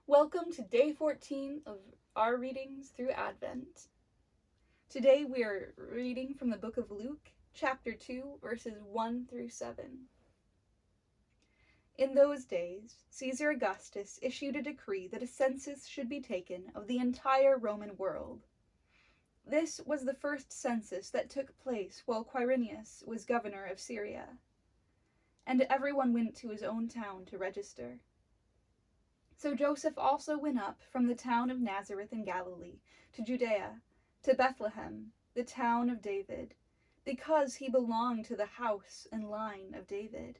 Welcome to day 14 of our readings through Advent. Today we are reading from the book of Luke, chapter 2, verses 1 through 7. In those days, Caesar Augustus issued a decree that a census should be taken of the entire Roman world. This was the first census that took place while Quirinius was governor of Syria, and everyone went to his own town to register. So Joseph also went up from the town of Nazareth in Galilee to Judea, to Bethlehem, the town of David, because he belonged to the house and line of David.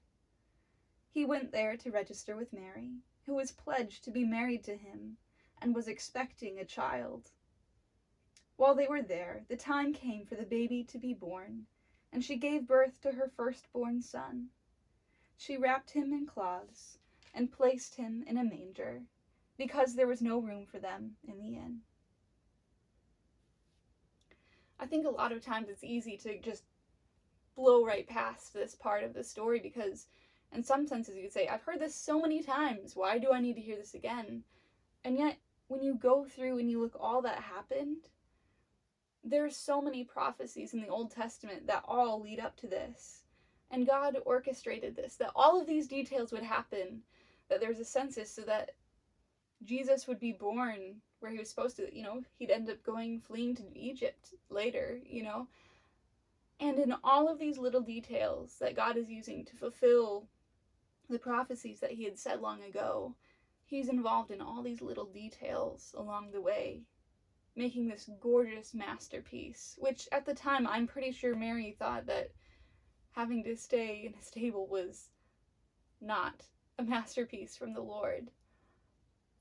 He went there to register with Mary, who was pledged to be married to him and was expecting a child. While they were there, the time came for the baby to be born, and she gave birth to her firstborn son. She wrapped him in cloths and placed him in a manger, because there was no room for them in the inn. I think a lot of times it's easy to just blow right past this part of the story because, in some senses, you could say, I've heard this so many times, why do I need to hear this again? And yet, when you go through and you look all that happened, there's so many prophecies in the Old Testament that all lead up to this. And God orchestrated this, that all of these details would happen, that there's a census so that Jesus would be born where he was supposed to, he'd end up fleeing to Egypt later, And in all of these little details that God is using to fulfill the prophecies that he had said long ago, he's involved in all these little details along the way, making this gorgeous masterpiece, which at the time I'm pretty sure Mary thought that having to stay in a stable was not a masterpiece from the Lord.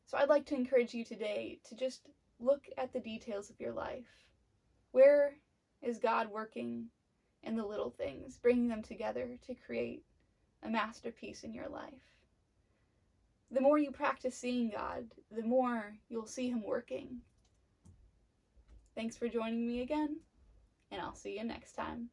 So I'd like to encourage you today to just look at the details of your life. Where is God working in the little things, bringing them together to create a masterpiece in your life? The more you practice seeing God, the more you'll see him working. Thanks for joining me again, and I'll see you next time.